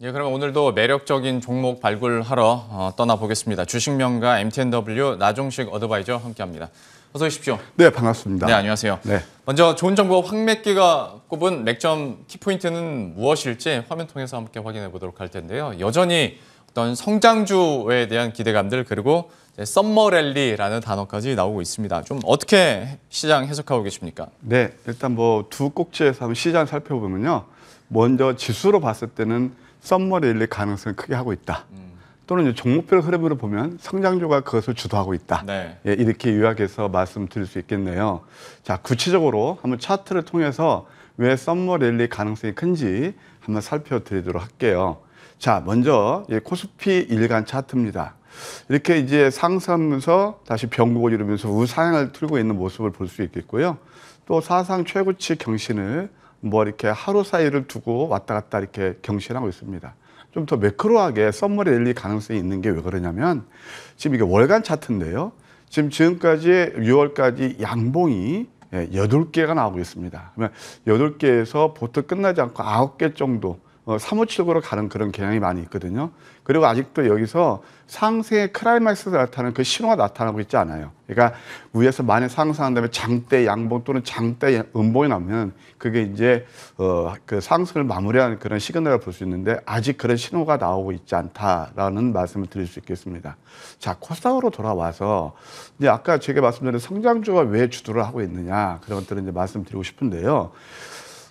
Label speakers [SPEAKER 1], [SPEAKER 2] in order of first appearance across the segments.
[SPEAKER 1] 예, 그럼 오늘도 매력적인 종목 발굴하러 떠나보겠습니다. 주식명가 MTNW 나종식 어드바이저 함께합니다. 어서 오십시오.
[SPEAKER 2] 네, 반갑습니다.
[SPEAKER 1] 네, 안녕하세요.
[SPEAKER 2] 네.
[SPEAKER 1] 먼저 좋은 정보 황매끼가 꼽은 맥점 키포인트는 무엇일지 화면 통해서 함께 확인해 보도록 할 텐데요. 여전히 어떤 성장주에 대한 기대감들 그리고 썸머랠리라는 단어까지 나오고 있습니다. 좀 어떻게 시장 해석하고 계십니까?
[SPEAKER 2] 네, 일단 뭐 두 꼭지에서 한번 시장 살펴보면요. 먼저 지수로 봤을 때는 썸머랠리 가능성을 크게 하고 있다. 또는 종목별 흐름으로 보면 성장주가 그것을 주도하고 있다.
[SPEAKER 1] 네.
[SPEAKER 2] 예, 이렇게 요약해서 말씀드릴 수 있겠네요. 자, 구체적으로 한번 차트를 통해서 왜 썸머랠리 가능성이 큰지 한번 살펴드리도록 할게요. 자, 먼저 코스피 일간 차트입니다. 이렇게 이제 상승하면서 다시 변곡을 이루면서 우상향을 틀고 있는 모습을 볼 수 있겠고요. 또 사상 최고치 경신을 뭐 이렇게 하루 사이를 두고 왔다 갔다 이렇게 경신하고 있습니다. 좀 더 매크로하게 썸머랠리 가능성이 있는 게 왜 그러냐면 지금 이게 월간 차트인데요. 지금까지 6월까지 양봉이 8개가 나오고 있습니다. 그러면 8개에서 보통 끝나지 않고 9개 정도 357구로 가는 그런 경향이 많이 있거든요. 그리고 아직도 여기서 상승의 클라이맥스가 나타나는 그 신호가 나타나고 있지 않아요. 그러니까 위에서 많이 상승한 다음에 장대 양봉 또는 장대 음봉이 나오면 그게 이제 그 상승을 마무리하는 그런 시그널을 볼 수 있는데 아직 그런 신호가 나오고 있지 않다라는 말씀을 드릴 수 있겠습니다. 자, 코스닥으로 돌아와서 이제 아까 제가 말씀드린 성장주가 왜 주도를 하고 있느냐 그런 것들을 이제 말씀드리고 싶은데요.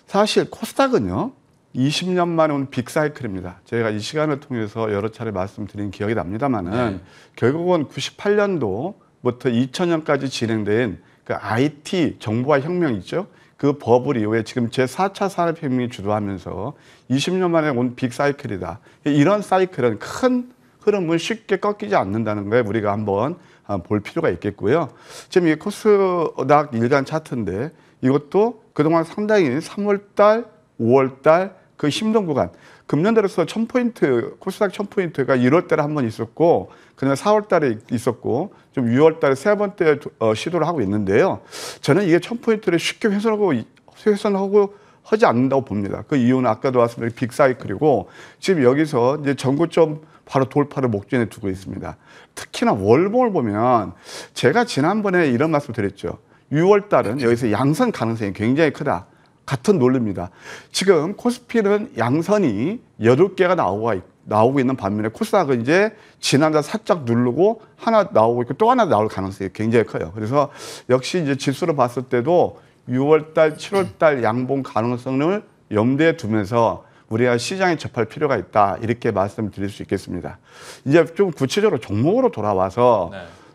[SPEAKER 2] 사실 코스닥은요. 20년 만에 온 빅사이클입니다. 제가 이 시간을 통해서 여러 차례 말씀드린 기억이 납니다만은 결국은 98년도부터 2000년까지 진행된 그 IT 정보화 혁명 있죠. 그 버블 이후에 지금 제4차 산업혁명이 주도하면서 20년 만에 온 빅사이클이다. 이런 사이클은 큰 흐름을 쉽게 꺾이지 않는다는 거에 우리가 한번 볼 필요가 있겠고요. 지금 이 코스닥 일간 차트인데 이것도 그동안 상당히 3월달, 5월달 그 힘든 구간. 금년 들어서 1000포인트, 코스닥 1000포인트가 1월 달에 한 번 있었고, 그다음에 4월 달에 있었고, 좀 6월 달에 세 번째 시도를 하고 있는데요. 저는 이게 1000포인트를 쉽게 훼손하고 하지 않는다고 봅니다. 그 이유는 아까도 말씀드린 빅사이클이고, 지금 여기서 이제 전고점 바로 돌파를 목전에 두고 있습니다. 특히나 월봉을 보면 제가 지난번에 이런 말씀 드렸죠. 6월 달은 여기서 양선 가능성이 굉장히 크다. 같은 논리입니다. 지금 코스피는 양선이 8개가 나오고 있는 반면에 코스닥은 이제 지난달 살짝 누르고 하나 나오고 있고 또 하나 나올 가능성이 굉장히 커요. 그래서 역시 이제 지수로 봤을 때도 6월달, 7월달 양봉 가능성을 염두에 두면서 우리가 시장에 접할 필요가 있다. 이렇게 말씀드릴 수 있겠습니다. 이제 좀 구체적으로 종목으로 돌아와서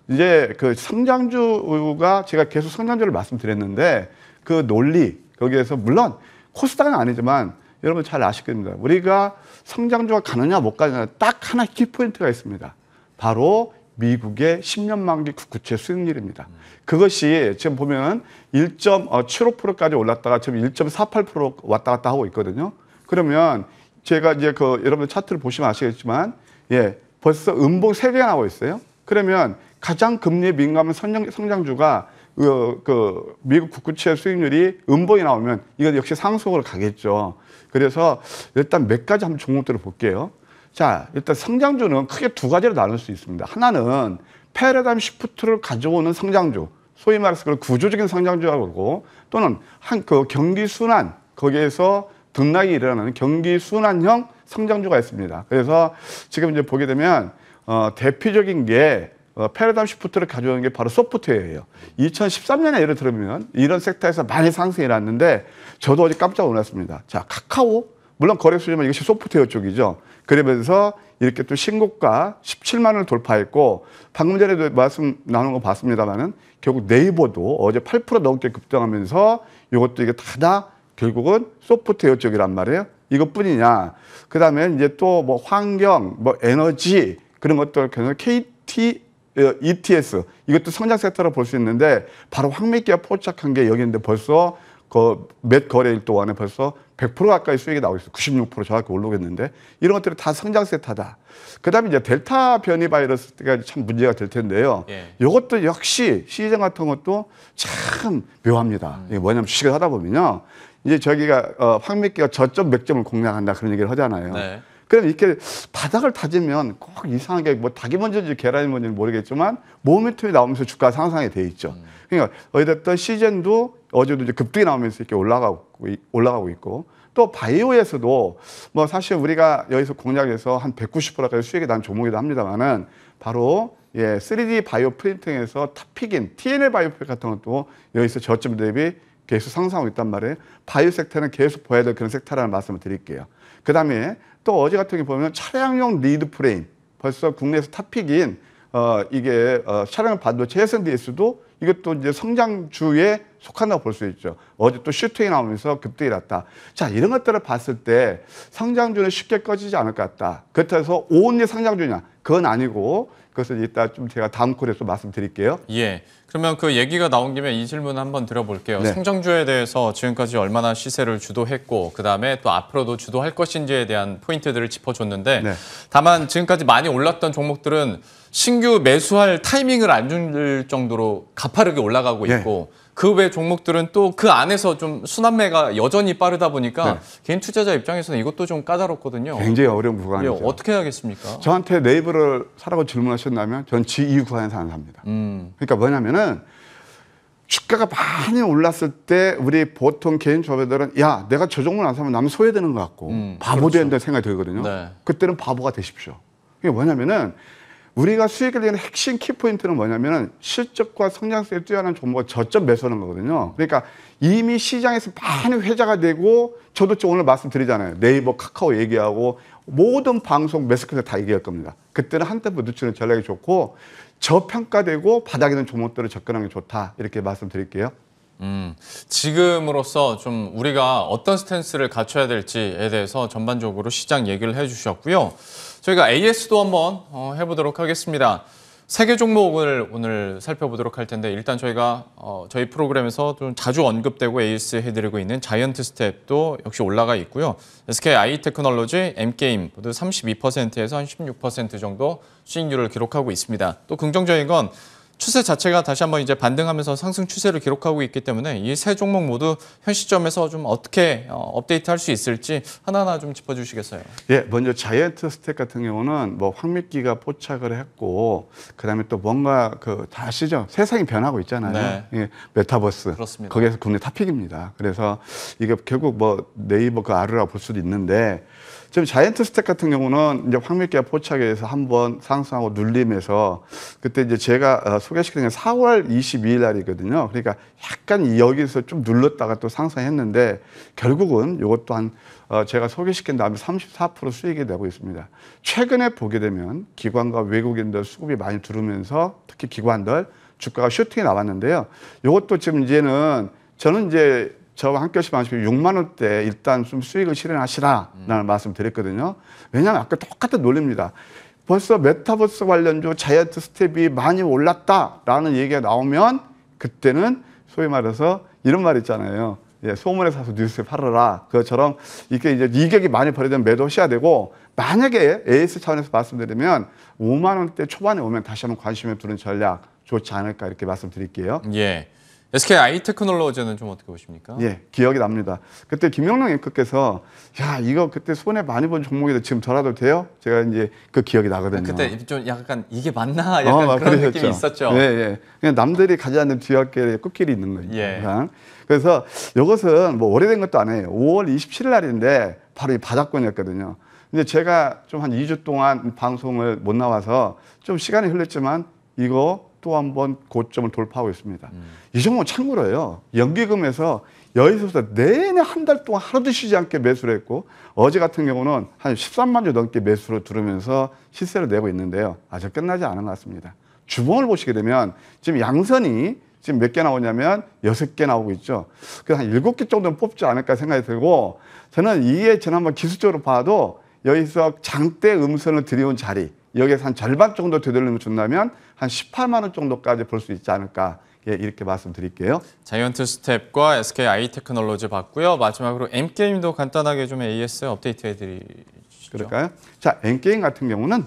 [SPEAKER 2] 이제 그 성장주가 제가 계속 성장주를 말씀드렸는데 그 논리 거기에서 물론 코스닥은 아니지만 여러분 잘 아실 겁니다. 우리가 성장주가 가느냐 못 가느냐 딱 하나 키포인트가 있습니다. 바로 미국의 10년 만기 국채 수익률입니다. 그것이 지금 보면 1.75%까지 올랐다가 지금 1.48% 왔다 갔다 하고 있거든요. 그러면 제가 이제 그 여러분 차트를 보시면 아시겠지만 벌써 음봉 3개가 나오고 있어요. 그러면 가장 금리에 민감한 성장주가 그 미국 국채 수익률이 음봉이 나오면 이건 역시 상승으로 가겠죠. 그래서 일단 몇 가지 한번 종목들을 볼게요. 자, 일단 성장주는 크게 두 가지로 나눌 수 있습니다. 하나는 패러다임 시프트를 가져오는 성장주, 소위 말해서 그걸 구조적인 성장주라고 그러고 또는 그 경기 순환, 거기에서 등락이 일어나는 경기 순환형 성장주가 있습니다. 그래서 지금 이제 보게 되면 대표적인 게 패러다임 시프트를 가져오는 게 바로 소프트웨어예요. 2013년에 예를 들면 이런 섹터에서 많이 상승이 났는데 저도 어제 깜짝 놀랐습니다. 자, 카카오 물론 거래소지만 이것이 소프트웨어 쪽이죠. 그러면서 이렇게 또 신고가 17만 원을 돌파했고 방금 전에도 말씀 나눈 거 봤습니다만은 결국 네이버도 어제 8% 넘게 급등하면서 이것도 이게 다 결국은 소프트웨어 쪽이란 말이에요. 이것뿐이냐? 그다음에 이제 또 뭐 환경, 뭐 에너지 그런 것들 KT ETS 이것도 성장 섹터로 볼 수 있는데 바로 황매기가 포착한 게 여기 있는데 벌써 그 몇 거래일 동안에 벌써 100% 가까이 수익이 나오고 있어요. 96% 정확히 올라오겠는데 이런 것들이 다 성장 섹터다. 그다음에 이제 델타 변이 바이러스가 참 문제가 될 텐데요. 이것도 역시 시장 같은 것도 참 묘합니다. 이게 뭐냐면 주식을 하다 보면요. 이제 저기가 황매기가 저점 몇 점을 공략한다 그런 얘기를 하잖아요. 그럼 이렇게 바닥을 다지면 꼭 이상하게 뭐 닭이 먼저인지 계란이 먼저인지 모르겠지만 모멘텀이 나오면서 주가 상승이 돼 있죠. 그러니까 어찌됐든 시젠도 어제도 이제 급등이 나오면서 이렇게 올라가고 있고 또 바이오에서도 뭐 사실 우리가 여기서 공략해서 한 190%까지 수익이 난 종목이기도 합니다만은 바로 3D 바이오 프린팅에서 탑픽인 TNL 바이오텍 같은 것도 여기서 저점 대비 계속 상승하고 있단 말이에요. 바이오 섹터는 계속 보여야 될 그런 섹터라는 말씀을 드릴게요. 그 다음에 또 어제 같은 경우 보면 차량용 리드 프레임 벌써 국내에서 탑픽인 이게 차량 반도체 SNDS도 이것도 이제 성장주에 속한다고 볼 수 있죠. 어제 또 슈팅이 나오면서 급등이 났다. 자, 이런 것들을 봤을 때 성장주는 쉽게 꺼지지 않을 것 같다. 그렇다고 온리 성장주냐? 그건 아니고 그것을 이따 좀 제가 다음 콜에서 말씀드릴게요.
[SPEAKER 1] 예. 그러면 그 얘기가 나온 김에 이 질문 한번 드려볼게요.
[SPEAKER 2] 네.
[SPEAKER 1] 성장주에 대해서 지금까지 얼마나 시세를 주도했고 그다음에 또 앞으로도 주도할 것인지에 대한 포인트들을 짚어줬는데
[SPEAKER 2] 네.
[SPEAKER 1] 다만 지금까지 많이 올랐던 종목들은 신규 매수할 타이밍을 안 줄 정도로 가파르게 올라가고
[SPEAKER 2] 네.
[SPEAKER 1] 있고 그 외 종목들은 또 그 안에서 좀 순환매가 여전히 빠르다 보니까
[SPEAKER 2] 네.
[SPEAKER 1] 개인 투자자 입장에서는 이것도 좀 까다롭거든요.
[SPEAKER 2] 굉장히 어려운
[SPEAKER 1] 예,
[SPEAKER 2] 구간이죠.
[SPEAKER 1] 어떻게 해야겠습니까?
[SPEAKER 2] 저한테 네이버를 사라고 질문하셨다면 전 이 구간에서 안 삽니다. 그러니까 뭐냐면은 주가가 많이 올랐을 때 우리 보통 개인 조배들은 야 내가 저 종목을 안 사면 남이 소외되는 것 같고 바보
[SPEAKER 1] 그렇죠.
[SPEAKER 2] 된다는 생각이 들거든요.
[SPEAKER 1] 네.
[SPEAKER 2] 그때는 바보가 되십시오. 이게 뭐냐면은 우리가 수익을 내는 핵심 키포인트는 뭐냐면은 실적과 성장성이 뛰어난 종목을 저점 매수하는 거거든요. 그러니까 이미 시장에서 많이 회자가 되고 저도 오늘 말씀드리잖아요. 네이버, 카카오 얘기하고 모든 방송 매스컴에서 다 얘기할 겁니다. 그때는 한때 부딪히는 전략이 좋고 저평가되고 바닥에 있는 종목들을 접근하는 게 좋다. 이렇게 말씀드릴게요.
[SPEAKER 1] 지금으로서 좀 우리가 어떤 스탠스를 갖춰야 될지에 대해서 전반적으로 시장 얘기를 해주셨고요. 저희가 AS도 한번 해보도록 하겠습니다. 세 개 종목을 오늘 살펴보도록 할 텐데 일단 저희가 저희 프로그램에서 좀 자주 언급되고 AS 해드리고 있는 자이언트 스텝도 역시 올라가 있고요. SK 아이테크놀로지, M게임 모두 32%에서 한 16% 정도 수익률을 기록하고 있습니다. 또 긍정적인 건 추세 자체가 다시 한번 이제 반등하면서 상승 추세를 기록하고 있기 때문에 이 세 종목 모두 현 시점에서 좀 어떻게 업데이트할 수 있을지 하나하나 좀 짚어주시겠어요?
[SPEAKER 2] 예, 먼저 자이언트 스택 같은 경우는 뭐 황미끼가 포착을 했고 그다음에 또 뭔가 다 아시죠? 세상이 변하고 있잖아요.
[SPEAKER 1] 네.
[SPEAKER 2] 예, 메타버스.
[SPEAKER 1] 그렇습니다.
[SPEAKER 2] 거기에서 국내 탑픽입니다. 그래서 이게 결국 뭐 네이버 그 아루라 볼 수도 있는데 지금 자이언트 스택 같은 경우는 이제 황미끼가 포착해서 한번 상승하고 눌림에서 그때 이제 제가 소개시키는 게 4월 22일 날이거든요. 그러니까 약간 여기서 좀 눌렀다가 또 상승했는데 결국은 이것도 한 제가 소개시킨 다음에 34% 수익이 내고 있습니다. 최근에 보게 되면 기관과 외국인들 수급이 많이 들어오면서 특히 기관들 주가가 슈팅이 나왔는데요. 이것도 지금 이제는 저는 이제 저와 함께 하시면 6만 원대 일단 좀 수익을 실현하시라라는 말씀 드렸거든요. 왜냐하면 아까 똑같은 논리입니다. 벌써 메타버스 관련주 자이언트 스텝이 많이 올랐다라는 얘기가 나오면 그때는 소위 말해서 이런 말 있잖아요. 예, 소문에 사서 뉴스에 팔아라. 그것처럼 이게 이제 이격이 많이 벌어지면 매도하셔야 되고 만약에 AS 차원에서 말씀드리면 5만 원대 초반에 오면 다시 한번 관심을 두는 전략 좋지 않을까 이렇게 말씀드릴게요.
[SPEAKER 1] 예. SK 아이테크놀로지는 좀 어떻게 보십니까?
[SPEAKER 2] 예, 기억이 납니다. 그때 김영랑 앵커께서 야 이거 그때 손해 많이 본 종목인데 지금 덜어도 돼요? 제가 이제 그 기억이 나거든요.
[SPEAKER 1] 그때 좀 약간 이게 맞나 약간 그런
[SPEAKER 2] 그러셨죠.
[SPEAKER 1] 느낌이 있었죠.
[SPEAKER 2] 예, 예. 그냥 남들이 가지 않는 뒤어깨에 꽃길이 있는 거죠.
[SPEAKER 1] 예.
[SPEAKER 2] 항상. 그래서 이것은 뭐 오래된 것도 아니에요. 5월 27일 날인데 바로 이 바닥권이었거든요. 근데 제가 좀 한 2주 동안 방송을 못 나와서 좀 시간이 흘렀지만 이거 또 한 번 고점을 돌파하고 있습니다. 이 종목은 참고로요. 연기금에서 여기서 내내 한 달 동안 하루도 쉬지 않게 매수를 했고 어제 같은 경우는 한 13만 주 넘게 매수로 들어오면서 시세를 내고 있는데요. 아직 끝나지 않은 것 같습니다. 주봉을 보시게 되면 지금 양선이 지금 몇 개 나오냐면 6개 나오고 있죠. 그래서 한 7개 정도는 뽑지 않을까 생각이 들고 저는 이게 지난번 기술적으로 봐도 여기서 장대 음선을 들여온 자리 여기에서 한 절반 정도 되돌림을 준다면 한 18만 원 정도까지 볼 수 있지 않을까 예, 이렇게 말씀드릴게요.
[SPEAKER 1] 자이언트 스텝과 SK 아이테크놀로지 봤고요. 마지막으로 M게임도 간단하게 좀 AS 업데이트 해드리시죠.
[SPEAKER 2] 그럴까요? 자, N게임 같은 경우는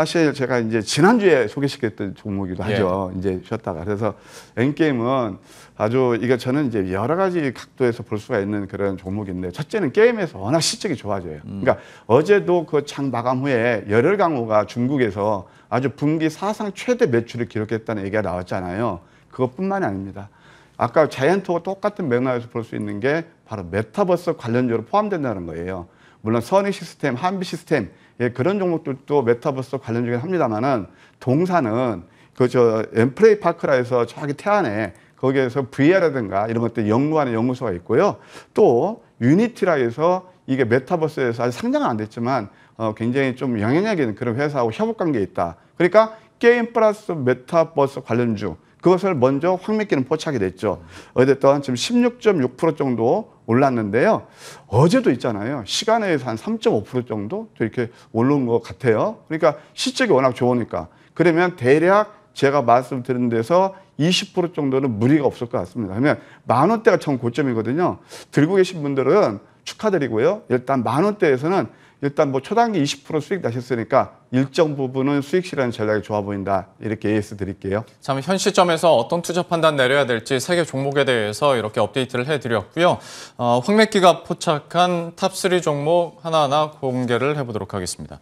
[SPEAKER 2] 사실 제가 이제 지난주에 소개시켰던 종목이기도
[SPEAKER 1] 예.
[SPEAKER 2] 하죠. 이제 쉬었다가. 그래서 N게임은 아주 이거 저는 이제 여러 가지 각도에서 볼 수가 있는 그런 종목인데 첫째는 게임에서 워낙 실적이 좋아져요. 그러니까 어제도 그 장 마감 후에 열혈 강호가 중국에서 아주 분기 사상 최대 매출을 기록했다는 얘기가 나왔잖아요. 그것뿐만이 아닙니다. 아까 자이언트와 똑같은 맥락에서 볼 수 있는 게 바로 메타버스 관련주로 포함된다는 거예요. 물론 선익 시스템, 한비 시스템 그런 종목들도 메타버스 관련주긴 합니다만은 동사는 그저 엠플레이 파크라 해서 저기 태안에 거기에서 VR라든가 이런 것들 연구하는 연구소가 있고요. 또 유니티라 해서 이게 메타버스에서 아직 상장은 안 됐지만 굉장히 좀 영향력 있는 그런 회사하고 협업 관계에 있다. 그러니까 게임 플러스 메타버스 관련주 그것을 먼저 황매기는 포착이 됐죠. 어쨌든 지금 16.6% 정도 올랐는데요. 어제도 있잖아요. 시간에 의해서 한 3.5% 정도 이렇게 오른 것 같아요. 그러니까 실적이 워낙 좋으니까. 그러면 대략 제가 말씀드린 데서 20% 정도는 무리가 없을 것 같습니다. 그러면 10,000원대가 전 고점이거든요. 들고 계신 분들은 축하드리고요. 일단 10,000원대에서는 일단 뭐 초단기 20% 수익 나셨으니까 일정 부분은 수익 실현 전략이 좋아 보인다. 이렇게 AS 드릴게요.
[SPEAKER 1] 참 현 시점에서 어떤 투자 판단 내려야 될지 세 개 종목에 대해서 이렇게 업데이트를 해드렸고요. 황매기가 포착한 탑3 종목 하나하나 공개를 해보도록 하겠습니다.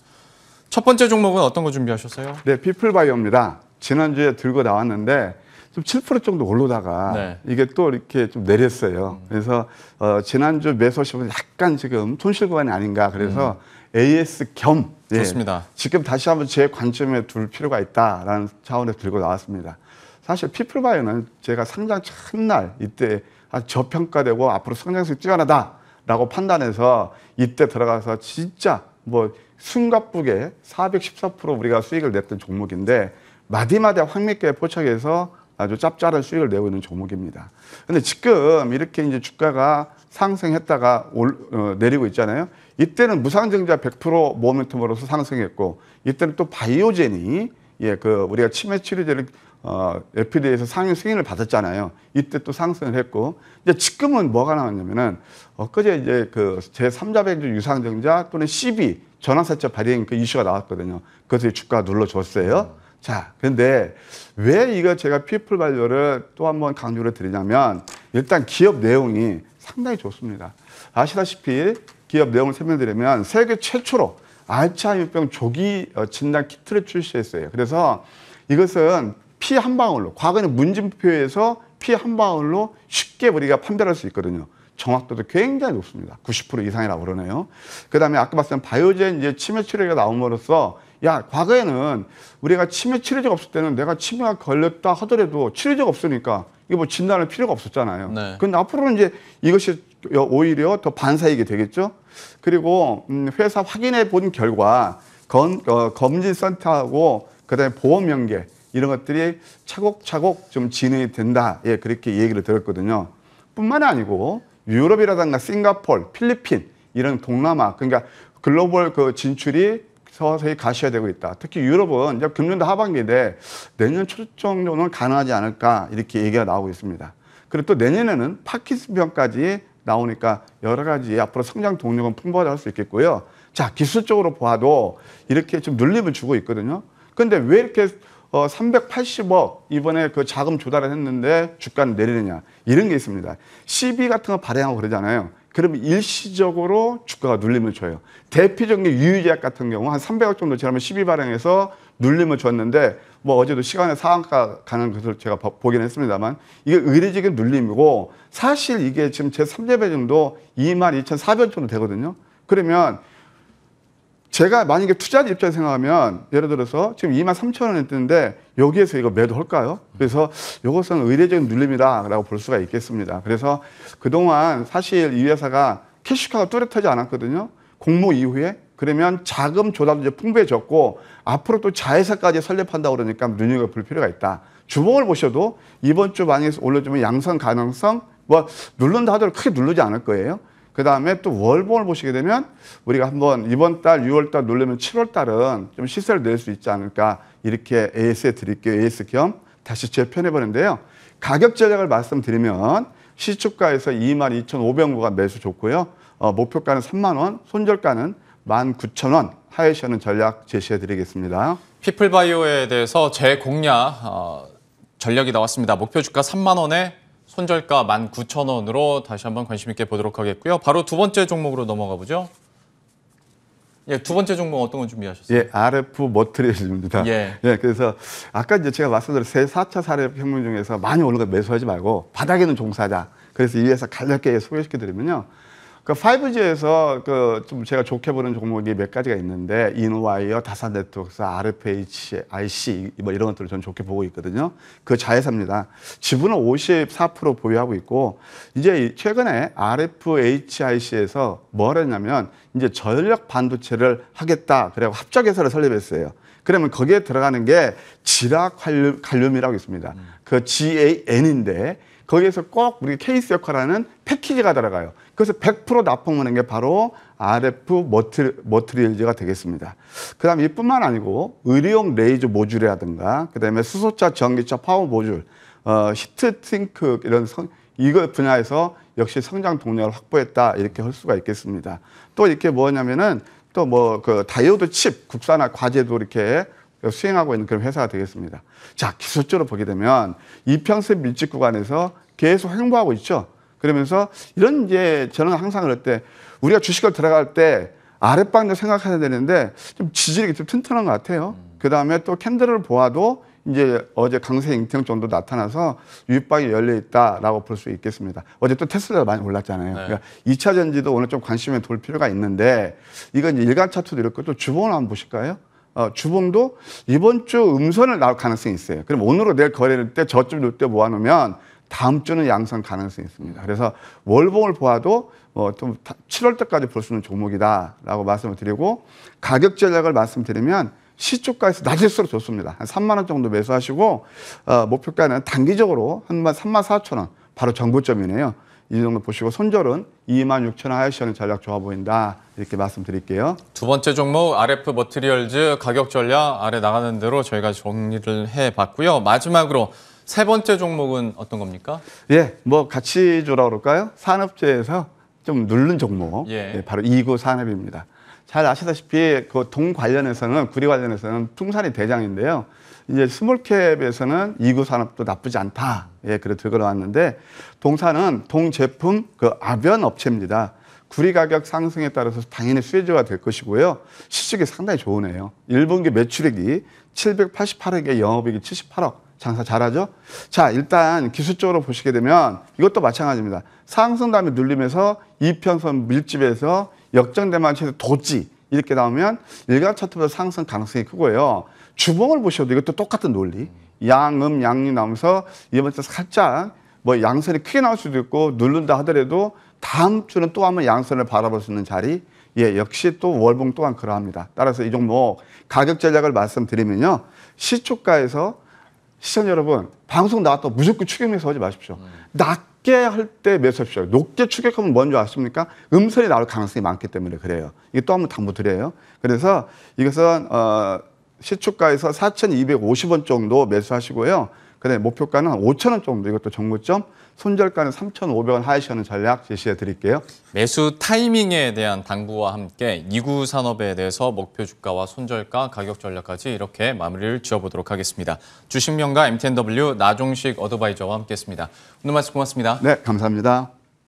[SPEAKER 1] 첫 번째 종목은 어떤 거 준비하셨어요?
[SPEAKER 2] 네, 피플바이오입니다. 지난주에 들고 나왔는데 좀 7% 정도 오르다가
[SPEAKER 1] 네.
[SPEAKER 2] 이게 또 이렇게 좀 내렸어요. 그래서 지난주 매수하시면 약간 지금 손실 구간이 아닌가. 그래서 AS 겸
[SPEAKER 1] 좋습니다.
[SPEAKER 2] 지금 다시 한번 제 관점에 둘 필요가 있다라는 차원에서 들고 나왔습니다. 사실 피플바이오는 제가 상장 첫날 이때 아주 저평가되고 앞으로 성장성이 뛰어나다라고 판단해서 이때 들어가서 진짜 뭐 숨가쁘게 414% 우리가 수익을 냈던 종목인데 마디마디 황매기에 포착해서 아주 짭짤한 수익을 내고 있는 종목입니다. 근데 지금 이렇게 이제 주가가 상승했다가 내리고 있잖아요. 이때는 무상증자 100% 모멘텀으로서 상승했고, 이때는 또 바이오젠이 우리가 치매 치료제를 FDA에서 상위 승인을 받았잖아요. 이때 또 상승을 했고, 이제 지금은 뭐가 나왔냐면은 엊그제 이제 그 제3자백주 유상증자 또는 CB 전환사채 발행 그 이슈가 나왔거든요. 그래서 주가가 눌러줬어요. 자, 근데 왜 이거 제가 피플바이오를 또 한번 강조를 드리냐면 일단 기업 내용이 상당히 좋습니다. 아시다시피 기업 내용을 설명드리면 세계 최초로 알츠하이머병 조기 진단 키트를 출시했어요. 그래서 이것은 피 한 방울로, 과거에는 문진표에서 피 한 방울로 쉽게 우리가 판별할 수 있거든요. 정확도도 굉장히 높습니다. 90% 이상이라고 그러네요. 그 다음에 아까 말씀드린 바이오젠 이제 치매 치료제가 나옴으로써 과거에는 우리가 치매 치료제가 없을 때는 내가 치매가 걸렸다 하더라도 치료제가 없으니까 이거 뭐 진단할 필요가 없었잖아요.
[SPEAKER 1] 네.
[SPEAKER 2] 근데 앞으로는 이제 이것이 오히려 더 반사이게 되겠죠. 그리고 회사 확인해 본 결과 검진센터하고 그다음에 보험 연계 이런 것들이 차곡차곡 좀 진행이 된다. 그렇게 얘기를 들었거든요. 뿐만 아니고 유럽이라든가 싱가포르, 필리핀 이런 동남아 그러니까 글로벌 그 진출이 서서히 가셔야 되고 있다. 특히 유럽은 이제 금년도 하반기인데 내년 초 정도는 가능하지 않을까 이렇게 얘기가 나오고 있습니다. 그리고 또 내년에는 파킨슨병까지 나오니까 여러 가지 앞으로 성장 동력은 풍부하다 할 수 있겠고요. 자, 기술적으로 봐도 이렇게 좀 눌림을 주고 있거든요. 근데 왜 이렇게 380억 이번에 그 자금 조달을 했는데 주가는 내리느냐 이런 게 있습니다. CB 같은 거 발행하고 그러잖아요. 그러면 일시적으로 주가가 눌림을 줘요. 대표적인 게 유유제약 같은 경우 한 300억 정도 지나면 12 발행해서 눌림을 줬는데 뭐 어제도 시간에 상한가 가는 것을 제가 보긴 했습니다만 이게 의례적인 눌림이고 사실 이게 지금 제 3재배 정도 22,400원 정도 되거든요. 그러면 제가 만약에 투자자 입장에서 생각하면 예를 들어서 지금 23,000원 했는데 여기에서 이거 매도할까요? 그래서 이것은 의례적인 눌림이다라고 볼 수가 있겠습니다. 그래서 그동안 사실 이 회사가 캐시카가 뚜렷하지 않았거든요. 공모 이후에. 그러면 자금 조달도 이제 풍부해졌고 앞으로 또 자회사까지 설립한다고 그러니까 눈여겨볼 필요가 있다. 주봉을 보셔도 이번 주 만약에 올려주면 양선 가능성 뭐 누른다 하더라도 크게 누르지 않을 거예요. 그 다음에 또 월봉을 보시게 되면 우리가 한번 이번 달 6월 달 누르면 7월 달은 좀 시세를 낼 수 있지 않을까 이렇게 AS에 드릴게요. AS 겸 다시 재편해보는데요. 가격 전략을 말씀드리면 시초가에서 22,500원가 매수 좋고요. 목표가는 3만 원, 손절가는 19,000원 하회시하는 전략 제시해 드리겠습니다.
[SPEAKER 1] 피플바이오에 대해서 재공략 전략이 나왔습니다. 목표 주가 3만 원에 손절가 19,000원으로 다시 한번 관심 있게 보도록 하겠고요. 바로 두 번째 종목으로 넘어가 보죠. 예, 두 번째 종목 어떤 거 준비하셨어요?
[SPEAKER 2] 예, RF 머트리얼즈입니다.
[SPEAKER 1] 예.
[SPEAKER 2] 그래서 아까 이제 제가 말씀드린 4차 산업혁명 중에서 많이 오른 거 매수하지 말고 바닥에 있는 종사자. 그래서 이 회사 간략하게 소개시켜드리면요. 그 5G에서 좀 제가 좋게 보는 종목이 몇 가지가 있는데 인와이어, 다산 네트워크스, RFIC 뭐 이런 것들을 저는 좋게 보고 있거든요. 그 자회사입니다. 지분은 54% 보유하고 있고 이제 최근에 RFHIC에서 뭘 했냐면 이제 전력 반도체를 하겠다. 그래고 합작회사를 설립했어요. 그러면 거기에 들어가는 게 지라칼륨이라고 있습니다. 그 GAN인데 거기에서 꼭 우리 케이스 역할하는 패키지가 들어가요. 그래서 100% 납품하는 게 바로 RF 머트리얼즈가 되겠습니다. 그다음에 이뿐만 아니고 의료용 레이저 모듈이라든가 그다음에 수소차, 전기차, 파워 모듈, 히트싱크 이런 이거 분야에서 역시 성장 동력을 확보했다 이렇게 할 수가 있겠습니다. 또 이렇게 뭐냐면은 또 뭐 그 다이오드 칩 국산화 과제도 이렇게 수행하고 있는 그런 회사가 되겠습니다. 자, 기술적으로 보게 되면 이평선 밀집 구간에서 계속 횡보하고 있죠. 그러면서 이런 이제 저는 항상 그럴 때 우리가 주식을 들어갈 때 아랫방도 생각해야 되는데 좀 지지력이 좀 튼튼한 것 같아요. 그 다음에 또 캔들을 보아도 이제 어제 강세 잉태형 정도 나타나서 윗방이 열려 있다라고 볼 수 있겠습니다. 어제 또 테슬라가 많이 올랐잖아요.
[SPEAKER 1] 네.
[SPEAKER 2] 그러니까 2차 전지도 오늘 좀 관심에 둘 필요가 있는데 이건 이제 일간 차트도 이렇고 또 주봉을 한번 보실까요? 주봉도 이번 주 음선을 나올 가능성이 있어요. 그럼 오늘로 내일 거래할 때 저점 놓을 때 모아놓으면 다음 주는 양선 가능성이 있습니다. 그래서 월봉을 보아도 좀 7월 때까지 볼 수 있는 종목이다라고 말씀을 드리고 가격 전략을 말씀드리면 시초가에서 낮을수록 좋습니다. 한 3만 원 정도 매수하시고 목표가는 단기적으로 한 3만 4천 원 바로 정고점이네요. 이 정도 보시고 손절은 26,000원 하회시하는 전략 좋아 보인다 이렇게 말씀드릴게요.
[SPEAKER 1] 두 번째 종목 RF 머트리얼즈 가격 전략 아래 나가는 대로 저희가 정리를 해봤고요. 마지막으로 세 번째 종목은 어떤 겁니까?
[SPEAKER 2] 예, 뭐 가치주라고 그럴까요? 산업재에서 좀 누른 종목,
[SPEAKER 1] 예.
[SPEAKER 2] 바로 2구 산업입니다. 잘 아시다시피 그 동 관련해서는 구리 관련해서는 풍산이 대장인데요. 이제 스몰캡에서는 2구 산업도 나쁘지 않다. 예, 그래 들어왔는데 동사는 동 제품 그 아변 업체입니다. 구리 가격 상승에 따라서 당연히 수혜주가 될 것이고요. 실적이 상당히 좋으네요. 1분기 매출액이 788억에 영업이익이 78억. 장사 잘하죠? 자, 일단 기술적으로 보시게 되면 이것도 마찬가지입니다. 상승 다음에 눌리면서 이평선 밀집에서 역전되만 최소 도지 이렇게 나오면 일간 차트보다 상승 가능성이 크고요. 주봉을 보셔도 이것도 똑같은 논리. 양음, 양리 나오면서 이번 주 살짝 뭐 양선이 크게 나올 수도 있고 누른다 하더라도 다음 주는 또 한번 양선을 바라볼 수 있는 자리. 예, 역시 또 월봉 또한 그러합니다. 따라서 이 종목 가격 전략을 말씀드리면요. 시초가에서 시청자 여러분, 방송 나왔다고 무조건 추격 매수하지 마십시오. 낮게 할 때 매수하십시오. 높게 추격하면 뭔지 아십니까? 음선이 나올 가능성이 많기 때문에 그래요. 이게 또 한번 당부드려요. 그래서 이것은 시초가에서 4,250원 정도 매수하시고요. 그다음에 목표가는 5,000원 정도 이것도 정고점, 손절가는 3,500원 하회시하는 전략 제시해 드릴게요.
[SPEAKER 1] 매수 타이밍에 대한 당부와 함께 2구 산업에 대해서 목표 주가와 손절가, 가격 전략까지 이렇게 마무리를 지어보도록 하겠습니다. 주식명가 MTNW 나종식 어드바이저와 함께했습니다. 오늘 말씀 고맙습니다.
[SPEAKER 2] 네, 감사합니다.